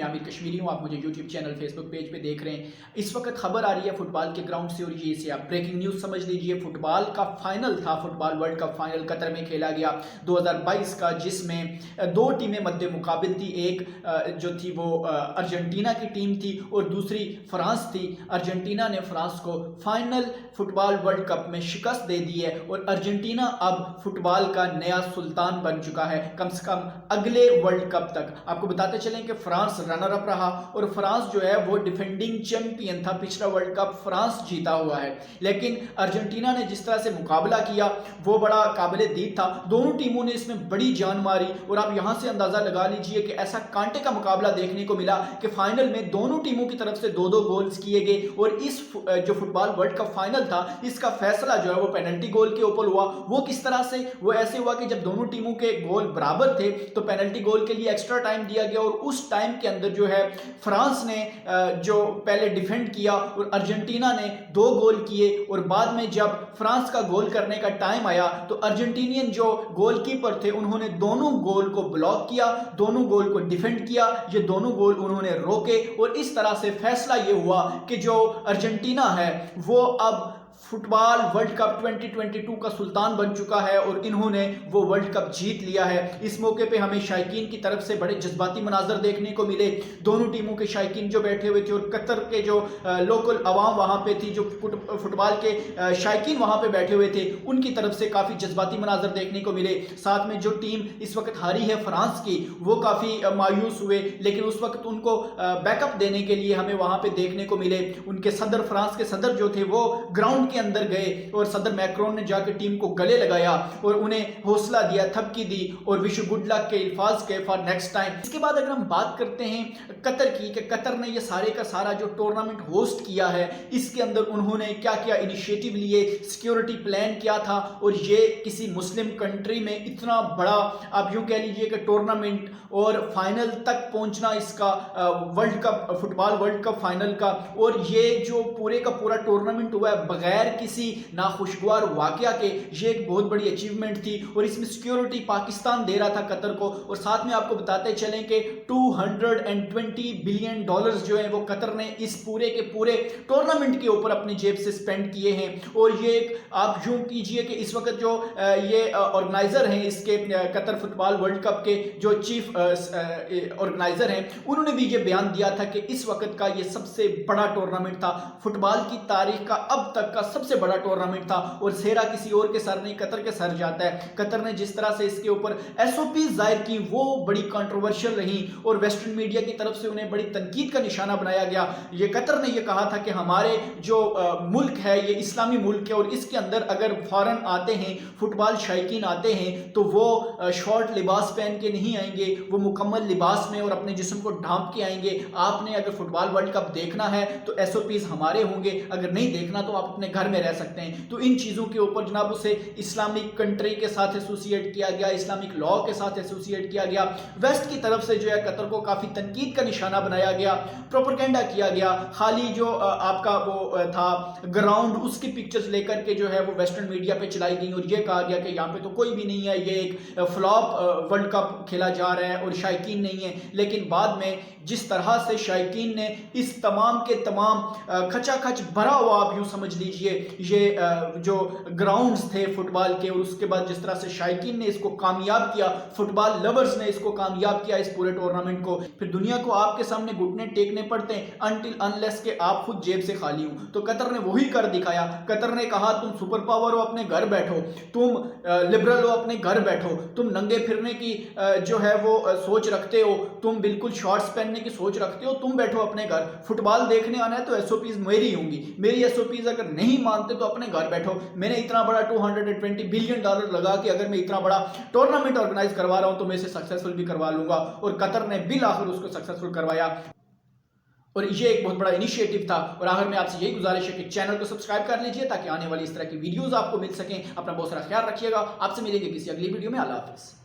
मैं आमिर कश्मीरी हूँ, आप मुझे यूट्यूब चैनल फेसबुक पेज पे देख रहे हैं। इस वक्त खबर आ रही है फुटबॉल के ग्राउंड से और ये इसे आप ब्रेकिंग न्यूज़ समझ लीजिए। फुटबॉल का फाइनल था, football world cup final Qatar में खेला गया 2022 का, जिसमें दो टीमें मद्दे मुकाबिल थी। एक जो थी वो अर्जेंटीना की टीम थी और दूसरी फ्रांस थी। अर्जेंटीना ने फ्रांस को फाइनल फुटबॉल वर्ल्ड कप में शिकस्त दे दी है और अर्जेंटीना अब फुटबॉल का नया सुल्तान बन चुका है, कम से कम अगले वर्ल्ड कप तक। आपको बताते चलें कि फ्रांस रनर अप रहा और फ्रांस जो है वो डिफेंडिंग चैंपियन था। पिछला वर्ल्ड कप फ्रांस जीता हुआ है, लेकिन अर्जेंटीना ने जिस तरह से मुकाबला किया वो बड़ा काबिल दीद था। दोनों टीमों ने इसमें बड़ी जान मारी और आप यहां से अंदाजा लगा लीजिए कि ऐसा कांटे का मुकाबला देखने को मिला कि फाइनल में दोनों टीमों की तरफ से दो दो गोल्स किए गए। और इस जो फुटबॉल वर्ल्ड कप फाइनल था, इसका फैसला जो है वो पेनल्टी गोल के ऊपर हुआ। वो किस तरह से? वो ऐसे हुआ कि जब दोनों टीमों के गोल बराबर थे तो पेनल्टी गोल के लिए एक्स्ट्रा टाइम दिया गया और उस टाइम के अंदर जो है फ्रांस ने जो पहले डिफेंड किया और अर्जेंटीना ने दो गोल किए। और बाद में जब फ्रांस का गोल करने का टाइम आया तो अर्जेंटीनियन जो गोलकीपर थे उन्होंने दोनों गोल को ब्लॉक किया, दोनों गोल को डिफेंड किया, ये दोनों गोल उन्होंने रोके और इस तरह से फैसला ये हुआ कि जो अर्जेंटीना है वो अब फुटबॉल वर्ल्ड कप 2022 का सुल्तान बन चुका है और इन्होंने वो वर्ल्ड कप जीत लिया है। इस मौके पे हमें शायकीन की तरफ से बड़े जज्बाती मनाजर देखने को मिले। दोनों टीमों के शायकीन जो बैठे हुए थे और कतर के जो लोकल अवाम वहाँ पे थी, जो फुटबॉल के शायकीन वहाँ पे बैठे हुए थे, उनकी तरफ से काफ़ी जज्बाती मनाजर देखने को मिले। साथ में जो टीम इस वक्त हारी है फ्रांस की, वो काफ़ी मायूस हुए, लेकिन उस वक्त उनको बैकअप देने के लिए हमें वहाँ पे देखने को मिले। उनके सदर, फ्रांस के सदर जो थे वो ग्राउंड के अंदर गए और सदर मैक्रोन ने जाकर टीम को गले लगाया और उन्हें हौसला दिया, थपकी दी और विश गुड लक के अल्फाज के फॉर नेक्स्ट टाइम। इसके बाद अगर हम बात करते हैं कतर की, कि कतर ने ये सारे का सारा जो टूर्नामेंट होस्ट किया है, इसके अंदर उन्होंने क्या क्या इनिशिएटिव लिए, सिक्योरिटी प्लान क्या था और ये किसी मुस्लिम कंट्री में इतना बड़ा आप यूं कह लीजिए कि टूर्नामेंट और फाइनल तक पहुंचना इसका world cup, football world cup final का, और ये जो पूरे का पूरा टूर्नामेंट हुआ है बगैर किसी नाखुशगवार वाकया के, ये एक बहुत बड़ी अचीवमेंट थी। और इसमें सिक्योरिटी पाकिस्तान दे रहा था कतर को। और साथ में आपको बताते चलें कि $220 बिलियन जो है वो कतर ने इस पूरे के पूरे टूर्नामेंट के ऊपर अपनी जेब से स्पेंड किए हैं। और ये एक आप यूं कीजिए कि इस वक्त जो ये ऑर्गेनाइजर हैं इसके कतर फुटबॉल वर्ल्ड कप के जो चीफ ऑर्गेनाइजर हैं, उन्होंने भी ये बयान दिया था कि इस वक्त का ये सबसे बड़ा टूर्नामेंट था, फुटबॉल की तारीख का अब तक का सबसे बड़ा टूर्नामेंट था और सेहरा किसी और के सर नहीं, कतर के सर जाता है। कतर ने जिस तरह से इसके ऊपर एसओपी जाहिर की वो बड़ी कंट्रोवर्शियल रही और वेस्टर्न मीडिया की तरफ से उन्हें बड़ी तनकीद का निशाना बनाया गया। ये कतर ने ये कहा था कि हमारे जो मुल्क है ये इस्लामी मुल्क है और इसके अंदर अगर फॉरेन आते हैं, फुटबॉल शायकीन आते हैं तो वो शॉर्ट लिबास पहन के नहीं आएंगे, वो मुकम्मल लिबास में और अपने जिस्म को ढांप के आएंगे। आपने अगर फुटबॉल वर्ल्ड कप देखना है तो एसओपीज हमारे होंगे, अगर नहीं देखना तो आप अपने घर में रह सकते हैं। तो इन चीज़ों के ऊपर जनाब उसे इस्लामिक कंट्री के साथ एसोसिएट किया गया, इस्लामिक लॉ के साथ एसोसिएट किया गया। वेस्ट की तरफ से जो है कतर को काफ़ी तनकीद का निशाना बनाया गया, प्रोपेगेंडा किया गया। खाली जो आपका वो था ग्राउंड, उसकी पिक्चर्स लेकर के जो है वो वेस्टर्न मीडिया पे चलाई गई और ये कहा गया कि यहाँ पे तो कोई भी नहीं है, ये एक फ्लॉप वर्ल्ड कप खेला जा रहा है और शायकीन नहीं है। लेकिन बाद में जिस तरह से शायकीन ने इस तमाम के तमाम खचाखच भरा हुआ, आप यूँ समझ लीजिए, ये जो ग्राउंड्स थे फुटबॉल के, और उसके बाद जिस तरह से शायकीन ने इसको कामयाब किया, फुटबॉल लवर्स ने इसको कामयाब किया इस पूरे टूर्नामेंट को, फिर दुनिया को आपके सामने घुटने टेकने पड़ते हैं अनटिल अनलेस के आप खुद जेब से खाली हो। तो कतर ने वही कर दिखाया। कतर ने कहा तुम सुपर पावर हो, अपने घर बैठो, तुम लिबरल हो, अपने घर बैठो, तुम नंगे फिरने की जो है वो सोच रखते हो, तुम बिल्कुल शॉर्ट्स पहनने की सोच रखते हो, तुम बैठो अपने घर। फुटबॉल देखने आना है तो एसओपीज मेरी होंगी, मेरी एसओपीज अगर नहीं मानते तो अपने घर बैठो। मैंने इतना बड़ा $220 बिलियन लगा कि अगर मैं इतना बड़ा टूर्नामेंट ऑर्गेनाइज करवा रहा हूं तो मैं इसे सक्सेसफुल भी करवा लूंगा। और कतर ने बिल आखिर उसको सक्सेसफुल करवाया और ये एक बहुत बड़ा इनिशिएटिव था। और आखिर में आपसे यही गुजारिश है कि चैनल को सब्सक्राइब कर लीजिए ताकि आने वाली इस तरह की वीडियोस आपको मिल सकें। अपना बहुत सारा ख्याल रखिएगा। आपसे मिलेंगे किसी अगली वीडियो में। अल्लाह हाफिज़।